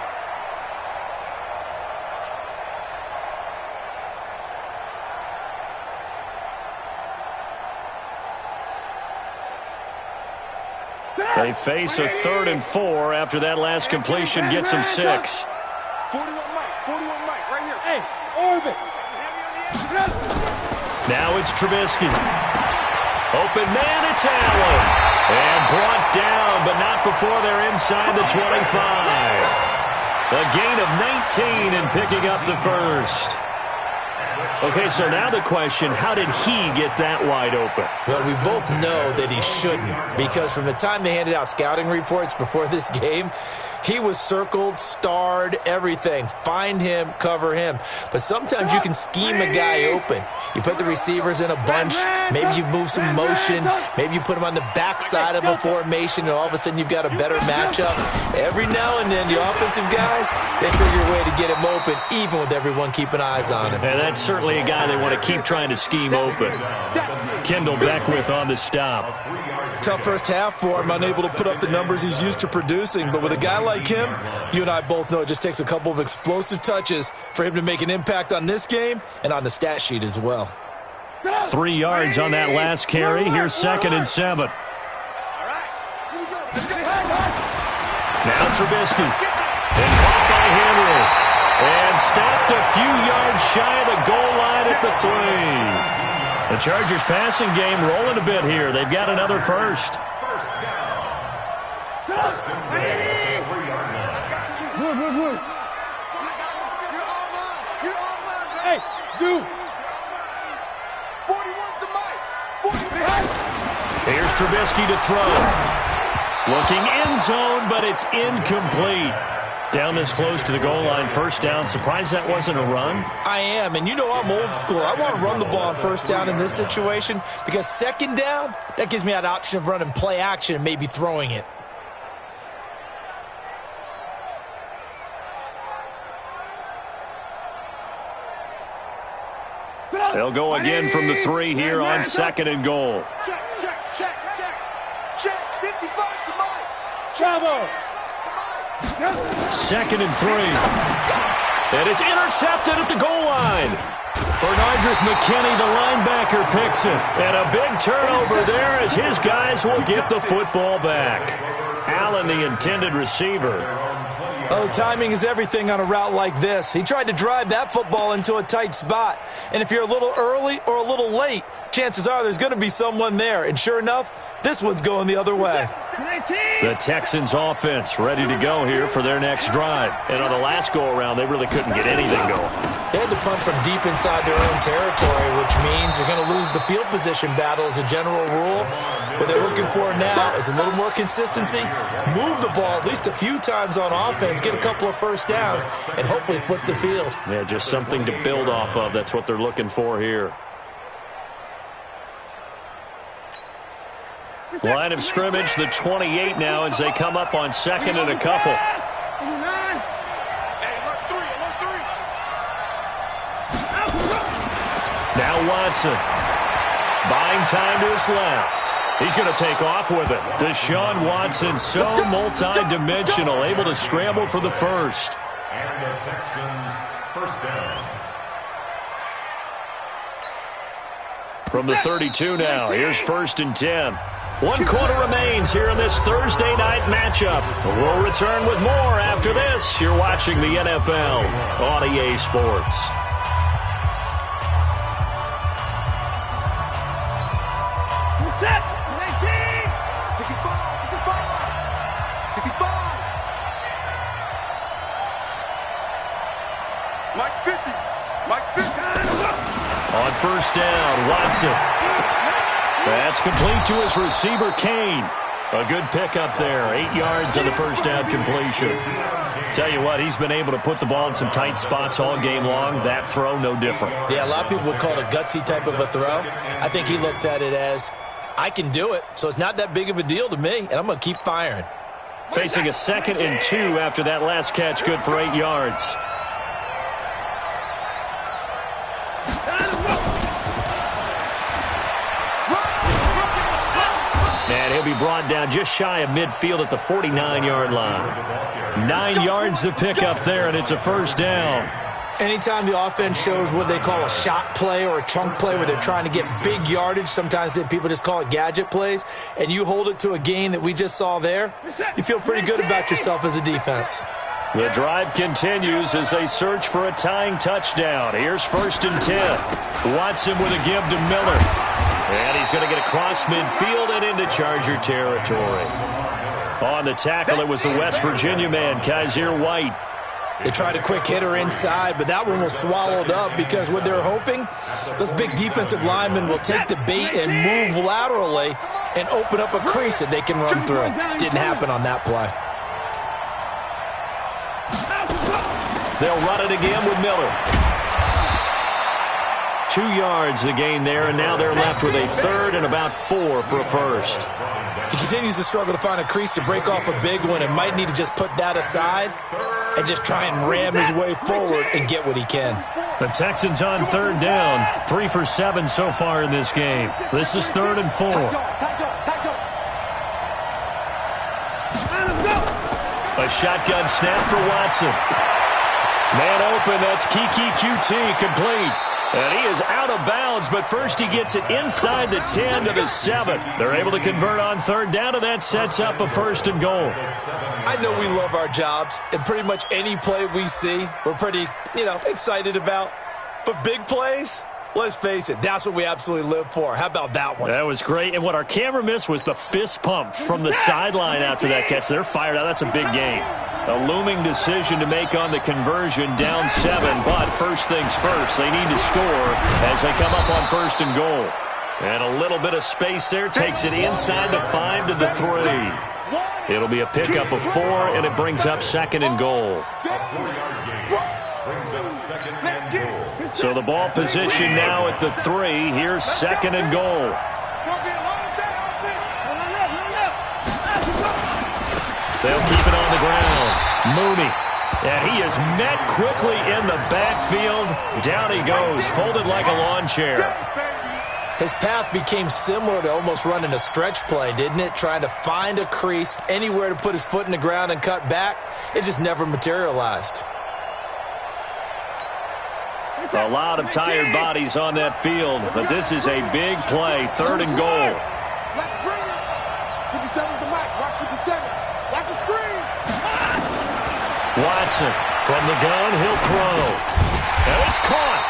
They face a 3rd and 4 after that last completion gets them 6. 41 Mike, right here. Hey, orbit. Now it's Trubisky. Open man, it's Allen. And brought down, but not before they're inside the 25. A gain of 19 and picking up the first. Okay, so now the question, how did he get that wide open? Well, we both know that he shouldn't, because from the time they handed out scouting reports before this game, he was circled, starred, everything. Find him, cover him. But sometimes you can scheme a guy open. You put the receivers in a bunch. Maybe you move some motion. Maybe you put him on the backside of a formation, and all of a sudden you've got a better matchup. Every now and then, the offensive guys, they figure a way to get him open, even with everyone keeping eyes on him. And that's certainly a guy they want to keep trying to scheme open. Kendall Beckwith on the stop. Tough first half for him, unable to put up the numbers he's used to producing. But with a guy like him, you and I both know it just takes a couple of explosive touches for him to make an impact on this game and on the stat sheet as well. 3 yards on that last carry. Here's 2nd and 7. Now Trubisky. And caught by Henry. And stopped a few yards shy of the goal line at the 3. The Chargers passing game rolling a bit here. They've got another first. First down. Hey, Zoo. 41's the mic. 40. Here's Trubisky to throw. Looking end zone, but it's incomplete. Down this close to the goal line, first down. Surprised that wasn't a run? I am, and you know I'm old school. I want to run the ball on first down in this situation because 2nd down, that gives me that option of running play action and maybe throwing it. They'll go again from the 3 here on 2nd and goal. Check. 55's the mic. Travel. 2nd and 3. And it's intercepted at the goal line. Bernardrick McKinney, the linebacker, picks it. And a big turnover there as his guys will get the football back. Allen, the intended receiver. Oh, timing is everything on a route like this. He tried to drive that football into a tight spot. And if you're a little early or a little late, chances are there's going to be someone there. And sure enough, this one's going the other way. The Texans offense ready to go here for their next drive. And on the last go-around, they really couldn't get anything going. They had to punt from deep inside their own territory, which means you're going to lose the field position battle as a general rule. What they're looking for now is a little more consistency, move the ball at least a few times on offense, get a couple of first downs, and hopefully flip the field. Yeah, just something to build off of. That's what they're looking for here. Line of scrimmage, the 28 now as they come up on 2nd and a couple. Now Watson. Buying time to his left. He's going to take off with it. Deshaun Watson, so multi-dimensional, able to scramble for the first. And the Texans first down. From the 32 now, here's 1st and 10. 1 quarter remains here in this Thursday night matchup. We'll return with more after this. You're watching the NFL on EA Sports. Set. 19. 65. Mike's 50. On 1st down, Watson. That's complete to his receiver, Kane. A good pickup there. 8 yards on the 1st down completion. Tell you what, he's been able to put the ball in some tight spots all game long. That throw, no different. Yeah, a lot of people would call it a gutsy type of a throw. I think he looks at it as, I can do it, so it's not that big of a deal to me, and I'm going to keep firing. Facing a 2nd and 2 after that last catch, good for 8 yards. And he'll be brought down just shy of midfield at the 49-yard line. 9 yards to pick up there, and it's a 1st down. Anytime the offense shows what they call a shot play or a chunk play where they're trying to get big yardage, sometimes people just call it gadget plays, and you hold it to a gain that we just saw there, you feel pretty good about yourself as a defense. The drive continues as they search for a tying touchdown. Here's 1st and 10. Watson with a give to Miller. And he's going to get across midfield and into Charger territory. On the tackle, it was the West Virginia man, Kaiser White. They tried a quick hitter inside, but that one was swallowed up because what they're hoping, those big defensive linemen will take the bait and move laterally and open up a crease that they can run through. Didn't happen on that play. They'll run it again with Miller. 2 yards the gain there, and now they're left with a 3rd and about 4 for a 1st. He continues to struggle to find a crease to break off a big one and might need to just put that aside and just try and ram his way forward and get what he can. The Texans on 3rd down, 3 for 7 so far in this game. This is 3rd and 4. A shotgun snap for Watson. Man open, that's Kiki QT complete. And he is out of bounds, but first he gets it inside the 10 to the 7. They're able to convert on 3rd down, and that sets up a 1st and goal. I know we love our jobs, and pretty much any play we see, we're pretty, excited about. But big plays, let's face it, that's what we absolutely live for. How about that one? That was great, and what our camera missed was the fist pump from the sideline after that catch. They're fired out. That's a big game. A looming decision to make on the conversion, down 7, but first things first, they need to score as they come up on 1st and goal. And a little bit of space there, takes it inside the 5 to the 3. It'll be a pickup of 4, and it brings up 2nd and goal. So the ball position now at the 3. Here's 2nd and goal. They'll keep it on the ground. Mooney. And he is met quickly in the backfield. Down he goes, folded like a lawn chair. His path became similar to almost running a stretch play, didn't it? Trying to find a crease, anywhere to put his foot in the ground and cut back. It just never materialized. A lot of tired bodies on that field, but this is a big play. 3rd and goal. Let's bring it. 57's the mic. Watch 57. Watch the screen. Watson from the gun, he'll throw. And it's caught.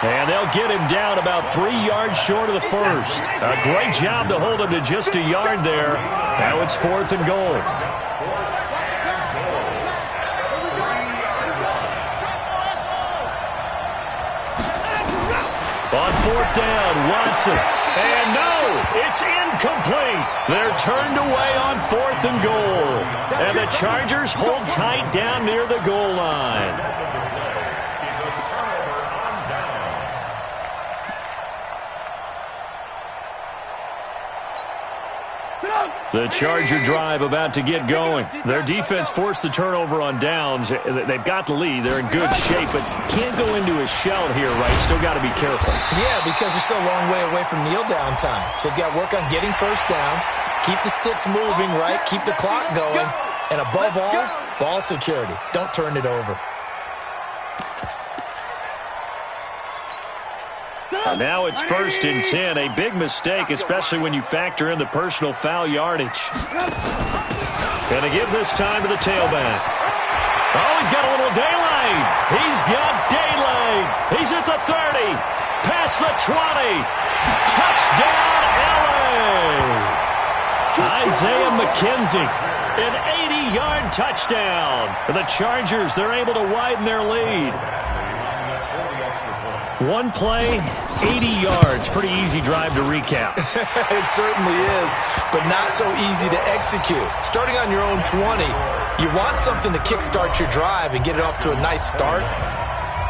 And they'll get him down about 3 yards short of the 1st. A great job to hold him to just a yard there. Now it's 4th and goal. On 4th down, Watson. And no, it's incomplete. They're turned away on 4th and goal. And the Chargers hold tight down near the goal line. The Charger drive about to get going. Their defense forced the turnover on downs. They've got the lead. They're in good shape, but can't go into a shell here, right? Still got to be careful. Yeah, because they're still a long way away from kneel down time. So they've got to work on getting 1st downs, keep the sticks moving, right? Keep the clock going. And above all, ball security. Don't turn it over. Now it's 1st and 10. A big mistake, especially when you factor in the personal foul yardage. Going to give this time to the tailback. Oh, he's got a little daylight. He's got daylight. He's at the 30. Past the 20. Touchdown, LA. Isaiah McKenzie, an 80-yard touchdown. The Chargers, they're able to widen their lead. One play, 80 yards. Pretty easy drive to recap. It certainly is, but not so easy to execute. Starting on your own 20, you want something to kickstart your drive and get it off to a nice start.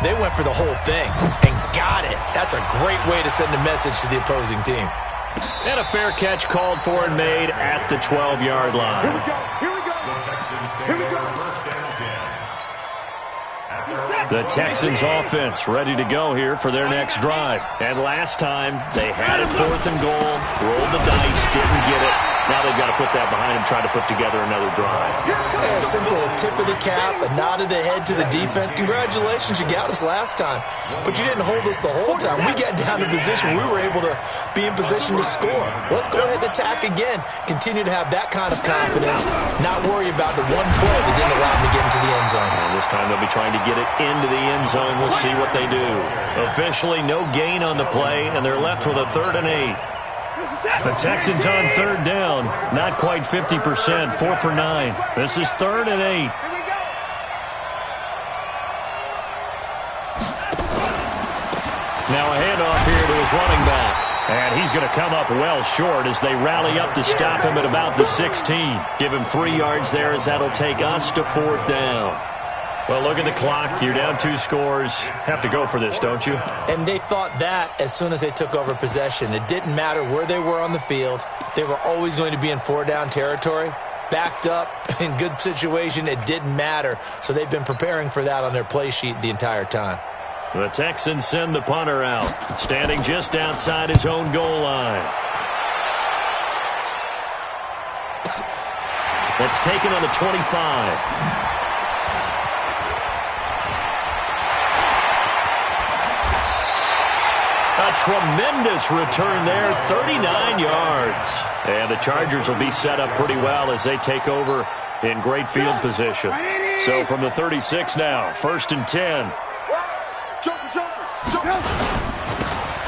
They went for the whole thing and got it. That's a great way to send a message to the opposing team. And a fair catch called for and made at the 12-yard line. Here we go. Here we go. Here we go. The Texans offense ready to go here for their next drive. And last time, they had it 4th and goal, rolled the dice, didn't get it. Now they've got to put that behind them, try to put together another drive. Yeah, simple tip of the cap, a nod of the head to the defense. Congratulations, you got us last time. But you didn't hold us the whole time. We got down to position. We were able to be in position to score. Let's go ahead and attack again. Continue to have that kind of confidence, not worry about the one play that didn't allow them to get into the end zone. And this time they'll be trying to get it into the end zone. We'll see what they do. Officially, no gain on the play, and they're left with a 3rd and 8. The Texans on 3rd down. Not quite 50%. 4 for 9. This is 3rd and 8. Now a handoff here to his running back. And he's going to come up well short as they rally up to stop him at about the 16. Give him 3 yards there as that'll take us to 4th down. Well, look at the clock. You're down 2 scores. Have to go for this, don't you? And they thought that as soon as they took over possession. It didn't matter where they were on the field. They were always going to be in 4-down territory. Backed up, in good situation, it didn't matter. So they've been preparing for that on their play sheet the entire time. The Texans send the punter out, standing just outside his own goal line. It's taken on the 25. A tremendous return there, 39 yards. And the Chargers will be set up pretty well as they take over in great field position. So from the 36 now, 1st and 10.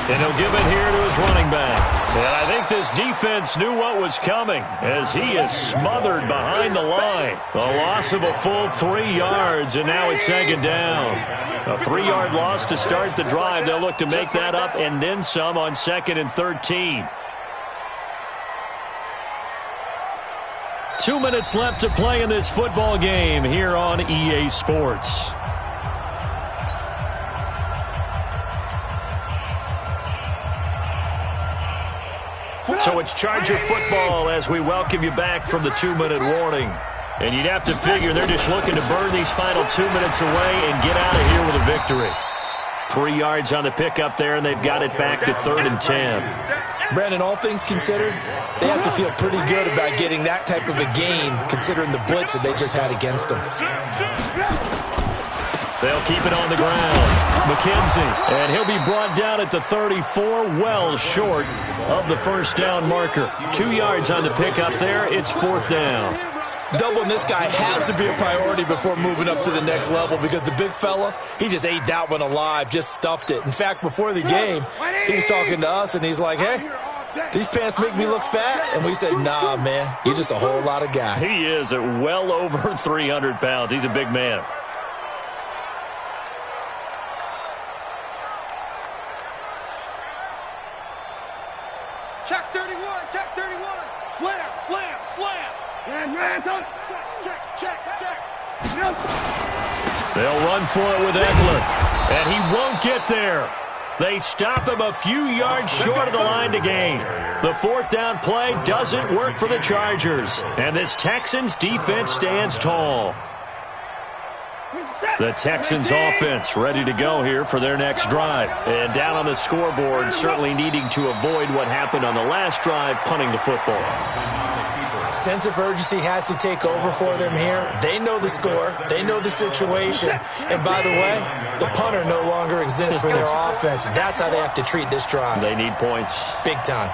And he'll give it here to his running back. And I think this defense knew what was coming as he is smothered behind the line. The loss of a full 3 yards, and now it's 2nd down. A 3-yard loss to start the drive. They'll look to make that up and then some on 2nd and 13. 2 minutes left to play in this football game here on EA Sports. So it's Charger football as we welcome you back from the 2-minute warning. And you'd have to figure they're just looking to burn these final 2 minutes away and get out of here with a victory. 3 yards on the pickup there, and they've got it back to 3rd and 10. Brandon, all things considered, they have to feel pretty good about getting that type of a gain considering the blitz that they just had against them. They'll keep it on the ground. McKenzie, and he'll be brought down at the 34, well short of the 1st down marker. 2 yards on the pickup there. It's 4th down. Doubling this guy has to be a priority before moving up to the next level because the big fella, he just ate that one alive, just stuffed it. In fact, before the game, he was talking to us, and he's like, hey, these pants make me look fat? And we said, nah, man, you're just a whole lot of guy. He is at well over 300 pounds. He's a big man. Check 31, check 31. Slam, slam, slam. Check. They'll run for it with Eckler, and he won't get there. They stop him a few yards short of the line to gain. The 4th down play doesn't work for the Chargers, and this Texans defense stands tall. The Texans offense ready to go here for their next drive. And down on the scoreboard, certainly needing to avoid what happened on the last drive, punting the football. Sense of urgency has to take over for them here. They know the score. They know the situation. And by the way, the punter no longer exists for their offense. That's how they have to treat this drive. They need points. Big time.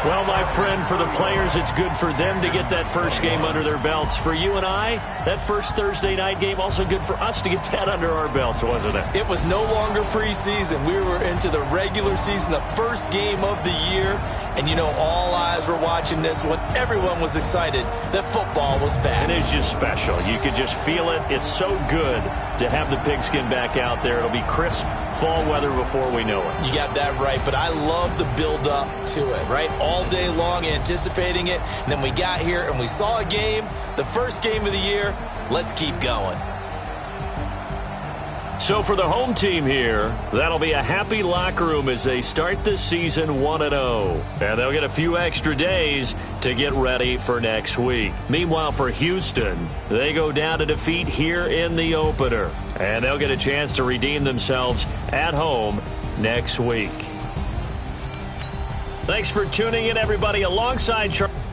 Well, my friend, for the players, it's good for them to get that first game under their belts. For you and I, that first Thursday night game, also good for us to get that under our belts, wasn't it? It was no longer preseason. We were into the regular season, the first game of the year. And, you know, all eyes were watching this when everyone was excited that football was back. It is just special. You could just feel it. It's so good to have the pigskin back out there. It'll be crisp fall weather before we know it. You got that right, but I love the build-up to it, right? All day long anticipating it, and then we got here and we saw a game, the first game of the year. Let's keep going. So for the home team here, that'll be a happy locker room as they start this season 1-0. And they'll get a few extra days to get ready for next week. Meanwhile, for Houston, they go down to defeat here in the opener. And they'll get a chance to redeem themselves at home next week. Thanks for tuning in, everybody. Alongside Charlie.